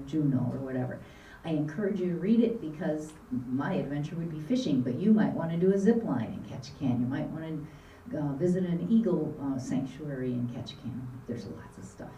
Juno or whatever. I encourage you to read it because my adventure would be fishing, but you might want to do a zip line in Ketchikan. You might want to visit an eagle sanctuary in Ketchikan. There's lots of stuff.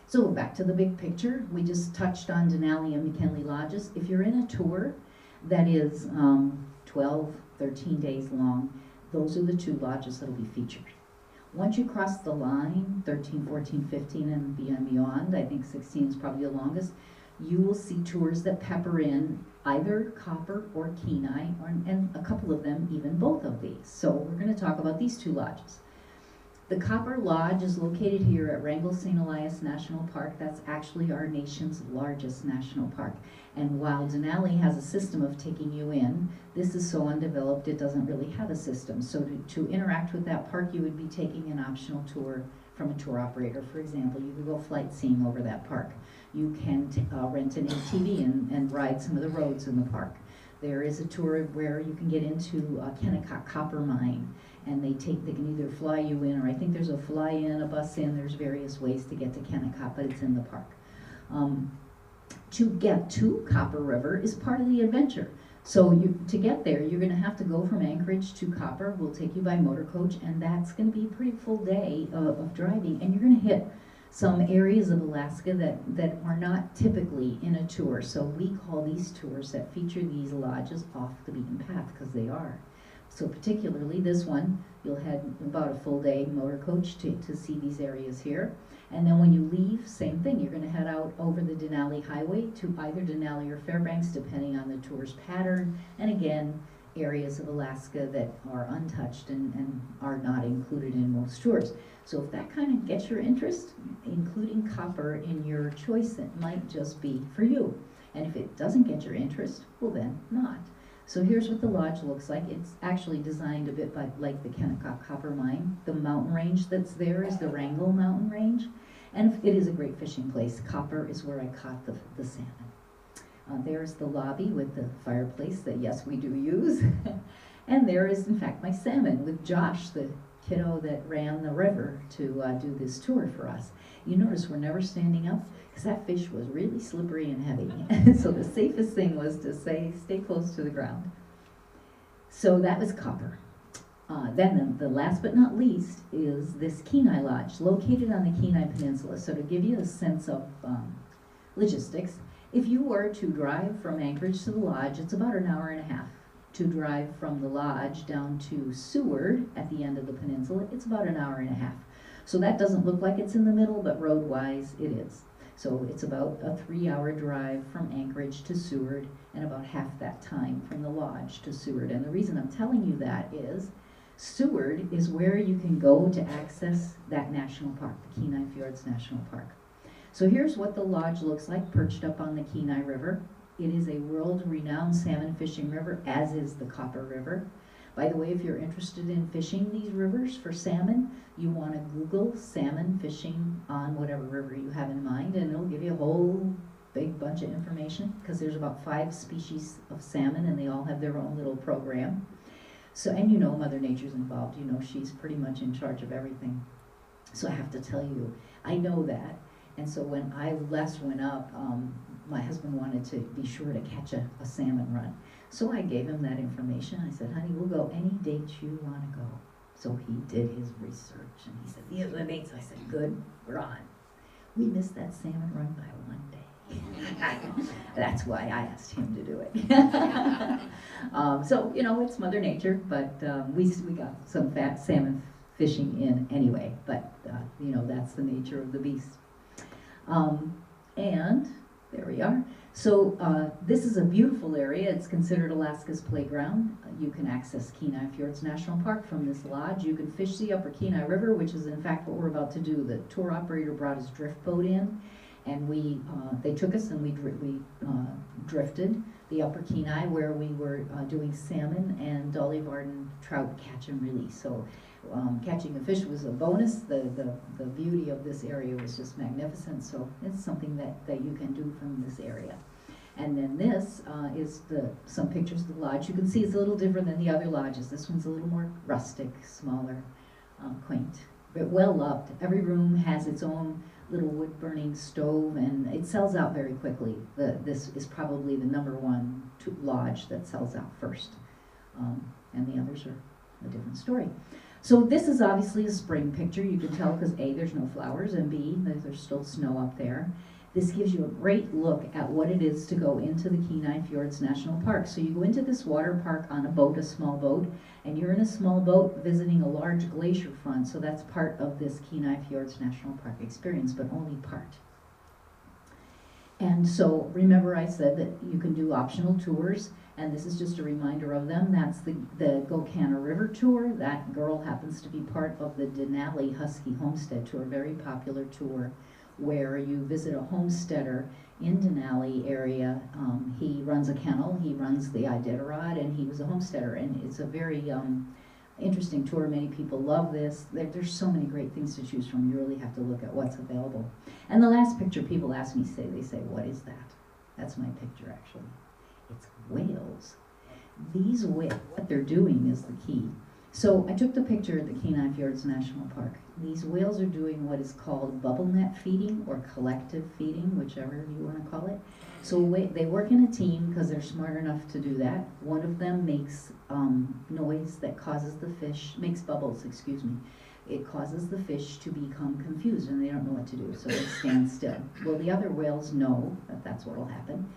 So back to the big picture. We just touched on Denali and McKinley Lodges. If you're in a tour that is 12, 13 days long, those are the 2 lodges that will be featured. Once you cross the line, 13, 14, 15, and beyond, I think 16 is probably the longest, you will see tours that pepper in either copper or Kenai, and a couple of them even both of these. So we're going to talk about these 2 lodges. The Copper Lodge is located here at Wrangell St. Elias National Park. That's actually our nation's largest national park. And while Denali has a system of taking you in, this is so undeveloped it doesn't really have a system. So to interact with that park, you would be taking an optional tour from a tour operator. For example, you could go flight seeing over that park. You can rent an ATV and ride some of the roads in the park. There is a tour where you can get into Kennecott Copper Mine, and they can either fly you in, or I think there's a fly in, a bus in, there's various ways to get to Kennecott, but it's in the park. To get to Copper River is part of the adventure. So to get there, you're going to have to go from Anchorage to Copper. We'll take you by motor coach, and that's going to be a pretty full day of driving, and you're going to hit some areas of Alaska that are not typically in a tour. So we call these tours that feature these lodges off the beaten path, because they are. So particularly this one, you'll head about a full day motor coach to see these areas here. And then when you leave, same thing, you're going to head out over the Denali Highway to either Denali or Fairbanks, depending on the tour's pattern. And again, areas of Alaska that are untouched and are not included in most tours. So if that kind of gets your interest, including copper in your choice, it might just be for you. And if it doesn't get your interest, well then not. So here's what the lodge looks like. It's actually designed a bit like the Kennecott Copper Mine. The mountain range that's there is the Wrangell Mountain Range. And it is a great fishing place. Copper is where I caught the salmon. There's the lobby with the fireplace that, yes, we do use. And there is, in fact, my salmon with Josh, the kiddo that ran the river to do this tour for us. You notice we're never standing up because that fish was really slippery and heavy. So the safest thing was to stay close to the ground. So that was Copper. Then the last but not least is this Kenai Lodge, located on the Kenai Peninsula. So to give you a sense of logistics, if you were to drive from Anchorage to the lodge, it's about an hour and a half. To drive from the lodge down to Seward at the end of the peninsula, it's about an hour and a half. So that doesn't look like it's in the middle, but road-wise it is. So it's about a 3-hour drive from Anchorage to Seward, and about half that time from the lodge to Seward. And the reason I'm telling you that is Seward is where you can go to access that national park, the Kenai Fjords National Park. So here's what the lodge looks like, perched up on the Kenai River. It is a world-renowned salmon fishing river, as is the Copper River. By the way, if you're interested in fishing these rivers for salmon, you want to Google salmon fishing on whatever river you have in mind, and it'll give you a whole big bunch of information, because there's about 5 species of salmon, and they all have their own little program. So, and you know Mother Nature's involved. You know she's pretty much in charge of everything. So I have to tell you, I know that. And so when I last went up, my husband wanted to be sure to catch a salmon run. So I gave him that information. I said, honey, we'll go any date you want to go. So he did his research, and he said, these are the dates. I said, good, we're on. We missed that salmon run by 1 day. That's why I asked him to do it. So, you know, it's Mother Nature, but we got some fat salmon fishing in anyway. But, you know, that's the nature of the beast. And there we are. So this is a beautiful area. It's considered Alaska's playground. You can access Kenai Fjords National Park from this lodge. You can fish the upper Kenai River, which is in fact what we're about to do. The tour operator brought his drift boat in, and they took us and we drifted the upper Kenai, where we were doing salmon and Dolly Varden trout catch and release. So catching a fish was a bonus. The beauty of this area was just magnificent. So it's something that you can do from this area. And then this is some pictures of the lodge. You can see it's a little different than the other lodges. This one's a little more rustic, smaller, quaint, but well loved. Every room has its own little wood-burning stove, and it sells out very quickly. This is probably the #1 lodge that sells out first, and the others are a different story. So this is obviously a spring picture. You can tell because A, there's no flowers, and B, there's still snow up there. This gives you a great look at what it is to go into the Kenai Fjords National Park. So you go into this water park on a boat, a small boat, and you're in a small boat visiting a large glacier front. So that's part of this Kenai Fjords National Park experience, but only part. And so remember I said that you can do optional tours, and this is just a reminder of them. That's the Gocana River Tour. That girl happens to be part of the Denali Husky Homestead Tour, very popular tour, where you visit a homesteader in Denali area. He runs a kennel, he runs the Iditarod, and he was a homesteader, and it's a very interesting tour. Many people love this. There's so many great things to choose from. You really have to look at what's available. And the last picture people ask me, they say, what is that? That's my picture, actually. It's whales. These whales, what they're doing is the key. So I took the picture at the Kenai Fjords National Park. These whales are doing what is called bubble net feeding or collective feeding, whichever you want to call it. So they work in a team because they're smart enough to do that. One of them makes noise that causes the fish, makes bubbles, excuse me. It causes the fish to become confused and they don't know what to do, so they stand still. Well, the other whales know that that's what will happen.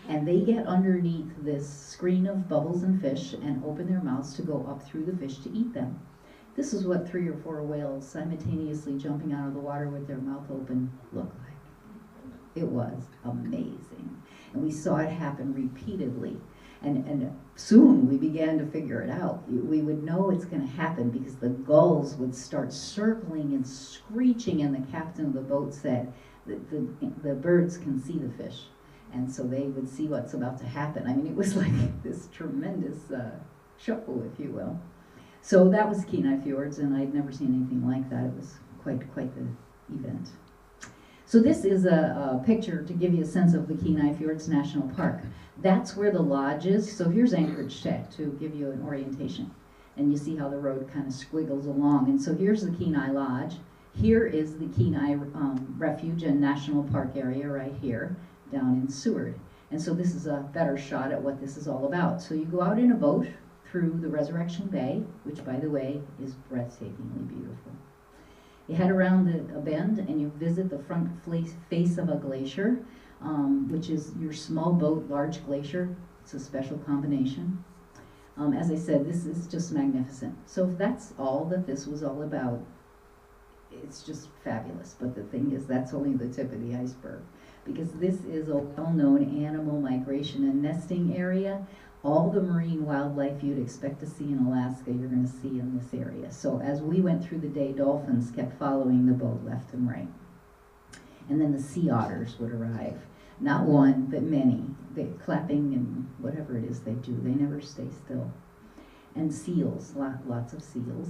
And they get underneath this screen of bubbles and fish and open their mouths to go up through the fish to eat them. This is what 3 or 4 whales simultaneously jumping out of the water with their mouth open look like. It was amazing. And we saw it happen repeatedly. And soon we began to figure it out. We would know it's going to happen because the gulls would start circling and screeching, and the captain of the boat said that the birds can see the fish. And so they would see what's about to happen. I mean, it was like this tremendous show, if you will. So that was Kenai Fjords, and I'd never seen anything like that. It was quite the event. So this is a picture to give you a sense of the Kenai Fjords National Park. That's where the lodge is. So here's Anchorage Tech to give you an orientation. And you see how the road kind of squiggles along. And so here's the Kenai Lodge. Here is the Kenai Refuge and National Park area right here, down in Seward. And so this is a better shot at what this is all about. So you go out in a boat through the Resurrection Bay, which, by the way, is breathtakingly beautiful. You head around a bend and you visit the front face of a glacier, which is your small boat, large glacier. It's a special combination. As I said, this is just magnificent. So if that's all that this was all about, it's just fabulous. But the thing is, that's only the tip of the iceberg, because this is a well-known animal migration and nesting area. All the marine wildlife you'd expect to see in Alaska, you're going to see in this area. So as we went through the day, dolphins kept following the boat left and right. And then the sea otters would arrive. Not one, but many. They clapping and whatever it is they do. They never stay still. And seals, lots of seals.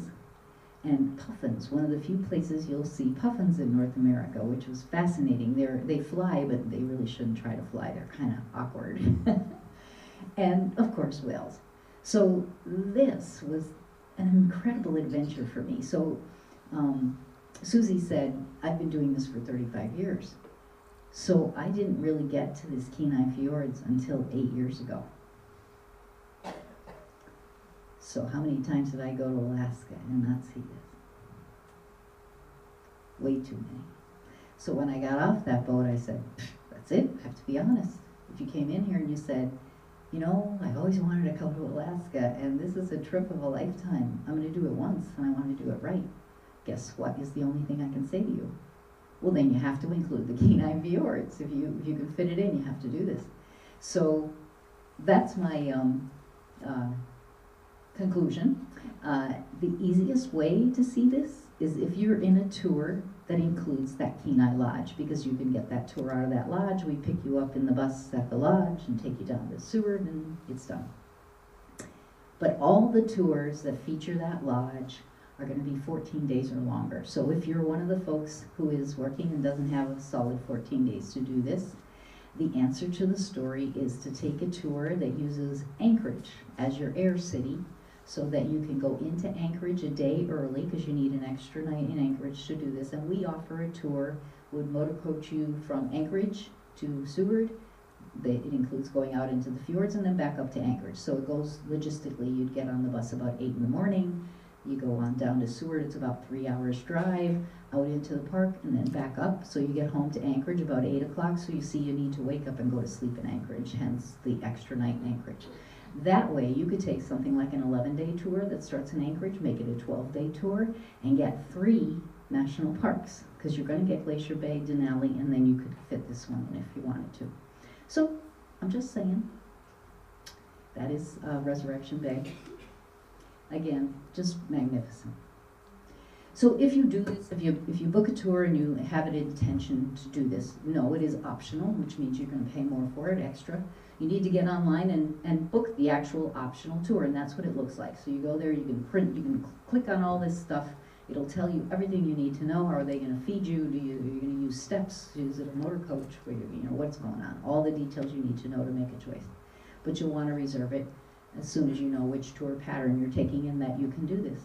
And puffins, one of the few places you'll see puffins in North America, which was fascinating. They fly, but they really shouldn't try to fly. They're kind of awkward. And, of course, whales. So this was an incredible adventure for me. So Susie said, I've been doing this for 35 years. So I didn't really get to this Kenai Fjords until 8 years ago. So how many times did I go to Alaska and not see this? Way too many. So when I got off that boat, I said, that's it, I have to be honest. If you came in here and you said, you know, I always wanted to come to Alaska, and this is a trip of a lifetime. I'm going to do it once, and I want to do it right. Guess what is the only thing I can say to you? Well, then you have to include the Kenai Fjords. If you can fit it in, you have to do this. So that's my conclusion. The easiest way to see this is if you're in a tour that includes that Kenai Lodge, because you can get that tour out of that lodge. We pick you up in the bus at the lodge and take you down to Seward, and it's done. But all the tours that feature that lodge are going to be 14 days or longer. So if you're one of the folks who is working and doesn't have a solid 14 days to do this, the answer to the story is to take a tour that uses Anchorage as your air city, so that you can go into Anchorage a day early, because you need an extra night in Anchorage to do this. And we offer a tour would motor coach you from Anchorage to Seward. It includes going out into the fjords and then back up to Anchorage. So it goes logistically, you'd get on the bus about 8 in the morning, you go on down to Seward, it's about 3 hours drive, out into the park and then back up. So you get home to Anchorage about 8 o'clock, so you see you need to wake up and go to sleep in Anchorage, hence the extra night in Anchorage. That way you could take something like an 11-day tour that starts in Anchorage, make it a 12-day tour, and get 3 national parks, because you're going to get Glacier Bay, Denali, and then you could fit this one in if you wanted to. So, I'm just saying, that is Resurrection Bay. Again, just magnificent. So if you do this, if you book a tour and you have an intention to do this, no, it is optional, which means you're going to pay more for it, extra. You need to get online and book the actual optional tour, and that's what it looks like. So you go there, you can print, you can click on all this stuff. It'll tell you everything you need to know. Are they going to feed you? Are you going to use steps? Is it a motor coach? Where you know what's going on? All the details you need to know to make a choice. But you'll want to reserve it as soon as you know which tour pattern you're taking and that you can do this.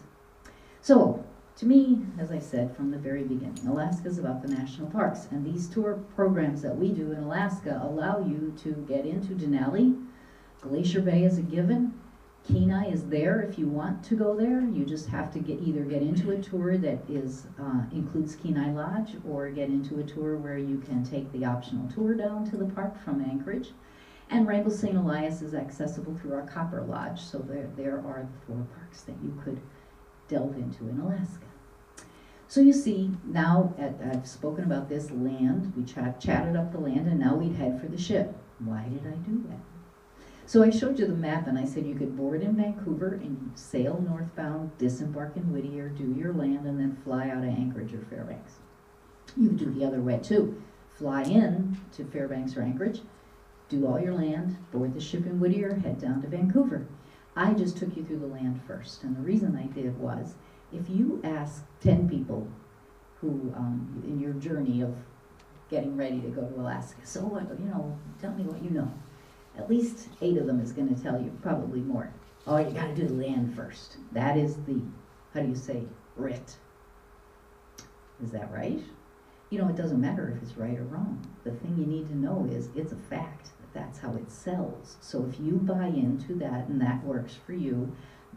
So, to me, as I said from the very beginning, Alaska is about the national parks, and these tour programs that we do in Alaska allow you to get into Denali. Glacier Bay is a given. Kenai is there if you want to go there. You just have to either get into a tour that includes Kenai Lodge, or get into a tour where you can take the optional tour down to the park from Anchorage. And Wrangell St. Elias is accessible through our Copper Lodge, so there are the 4 parks that you could delve into in Alaska. So you see, now I've spoken about this land, we chatted up the land, and now we'd head for the ship. Why did I do that? So I showed you the map and I said you could board in Vancouver and sail northbound, disembark in Whittier, do your land, and then fly out of Anchorage or Fairbanks. You could do the other way too. Fly in to Fairbanks or Anchorage, do all your land, board the ship in Whittier, head down to Vancouver. I just took you through the land first, and the reason I did was, if you ask 10 people who, in your journey of getting ready to go to Alaska, so what, tell me what you know. At least 8 of them is going to tell you, probably more. Oh, you got to do the land first. That is the, how do you say, writ. Is that right? It doesn't matter if it's right or wrong. The thing you need to know is it's a fact. That's how it sells. So if you buy into that and that works for you,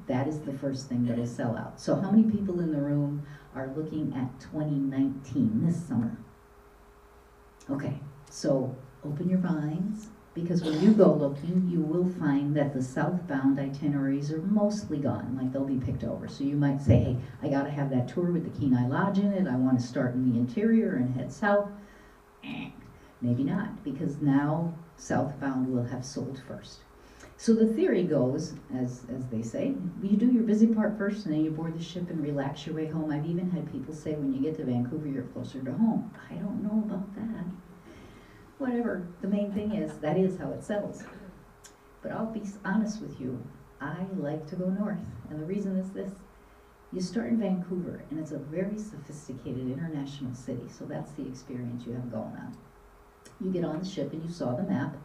that is the first thing that'll sell out. So how many people in the room are looking at 2019, this summer? Okay, so open your minds, because when you go looking, you will find that the southbound itineraries are mostly gone, like they'll be picked over. So you might say, hey, I gotta have that tour with the Kenai Lodge in it, I wanna start in the interior and head south. Maybe not, because now southbound will have sold first. So the theory goes, as they say, you do your busy part first and then you board the ship and relax your way home. I've even had people say when you get to Vancouver, you're closer to home. I don't know about that. Whatever, the main thing is, that is how it sells. But I'll be honest with you, I like to go north, and the reason is this. You start in Vancouver, and it's a very sophisticated international city, so that's the experience you have going on. You get on the ship and you saw the map.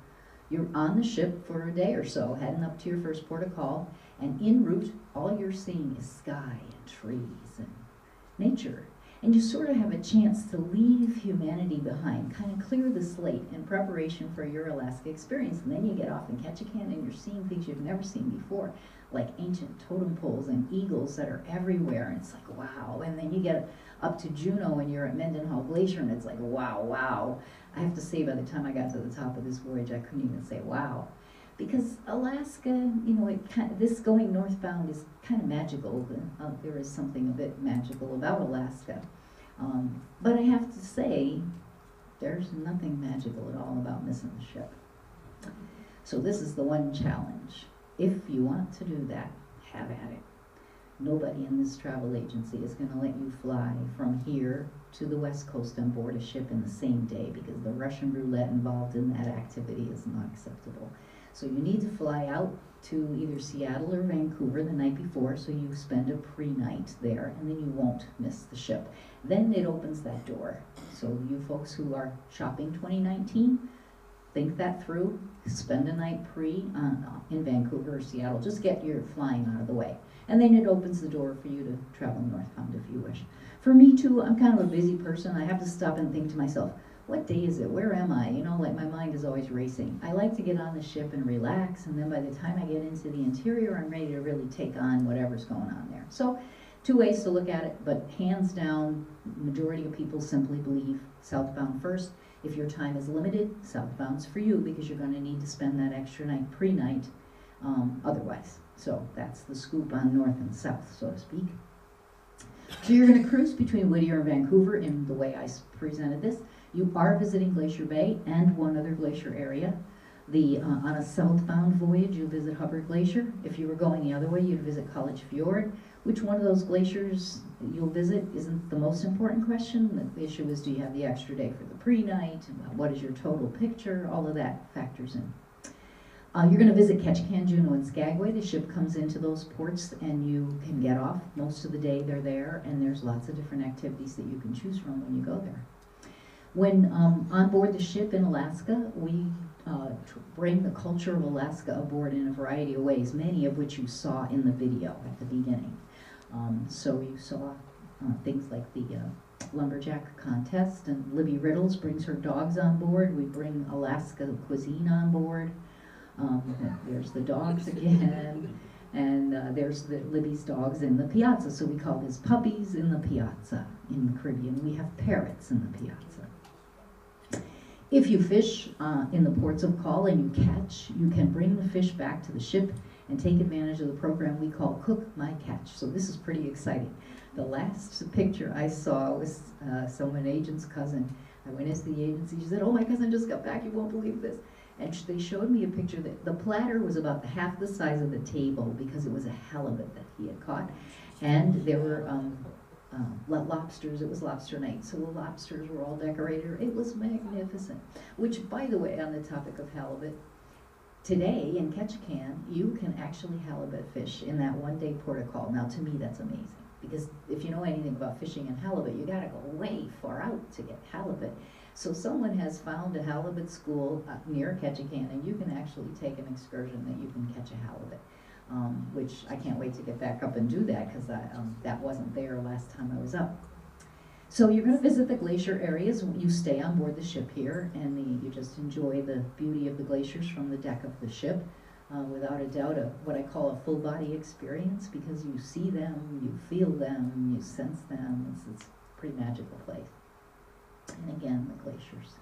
You're on the ship for a day or so, heading up to your first port of call, and en route, all you're seeing is sky and trees and nature. And you sort of have a chance to leave humanity behind, kind of clear the slate in preparation for your Alaska experience. And then you get off in Ketchikan and you're seeing things you've never seen before, like ancient totem poles and eagles that are everywhere. And it's like, wow. And then you get up to Juneau and you're at Mendenhall Glacier and it's like, wow, wow. I have to say, by the time I got to the top of this voyage, I couldn't even say wow. Because Alaska, this going northbound is kind of magical. There is something a bit magical about Alaska. But I have to say, there's nothing magical at all about missing the ship. So this is the one challenge. If you want to do that, have at it. Nobody in this travel agency is going to let you fly from here to the West Coast and board a ship in the same day, because the Russian roulette involved in that activity is not acceptable. So you need to fly out to either Seattle or Vancouver the night before, so you spend a pre-night there, and then you won't miss the ship. Then it opens that door. So you folks who are shopping 2019, think that through. Spend a night in Vancouver or Seattle. Just get your flying out of the way. And then it opens the door for you to travel northbound if you wish. For me too, I'm kind of a busy person. I have to stop and think to myself, what day is it? Where am I? You know, like my mind is always racing. I like to get on the ship and relax, and then by the time I get into the interior, I'm ready to really take on whatever's going on there. So, two ways to look at it, but hands down, majority of people simply believe southbound first. If your time is limited, southbound's for you because you're going to need to spend that extra night pre-night otherwise. So that's the scoop on north and south, so to speak. So you're going to cruise between Whittier and Vancouver in the way I presented this. You are visiting Glacier Bay and one other glacier area. On a southbound voyage, you visit Hubbard Glacier. If you were going the other way, you'd visit College Fjord. Which one of those glaciers you'll visit isn't the most important question. The issue is, do you have the extra day for the pre-night? What is your total picture? All of that factors in. You're going to visit Ketchikan, Juneau, and Skagway. The ship comes into those ports and you can get off. Most of the day they're there, and there's lots of different activities that you can choose from when you go there. When on board the ship in Alaska, we bring the culture of Alaska aboard in a variety of ways, many of which you saw in the video at the beginning. So you saw things like the lumberjack contest, and Libby Riddles brings her dogs on board. We bring Alaska cuisine on board. There's the dogs again, and there's Libby's dogs in the piazza, so we call this puppies in the piazza. In the Caribbean, we have parrots in the piazza. If you fish in the ports of call and you catch, you can bring the fish back to the ship and take advantage of the program we call Cook My Catch. So this is pretty exciting. The last picture I saw was an agent's cousin. I went into the agency, she said, oh, my cousin just got back, you won't believe this. And they showed me a picture that the platter was about half the size of the table because it was a halibut that he had caught. And there were lobsters, it was lobster night, so the lobsters were all decorated. It was magnificent. Which, by the way, on the topic of halibut, today in Ketchikan, you can actually halibut fish in that one-day port of call. Now, to me, that's amazing. Because if you know anything about fishing and halibut, you gotta go way far out to get halibut. So someone has found a halibut school near Ketchikan, and you can actually take an excursion that you can catch a halibut. Which I can't wait to get back up and do that because that wasn't there last time I was up. So you're going to visit the glacier areas. You stay on board the ship here, and you just enjoy the beauty of the glaciers from the deck of the ship. Without a doubt, what I call a full body experience, because you see them, you feel them, you sense them. It's a pretty magical place. And again, the glaciers.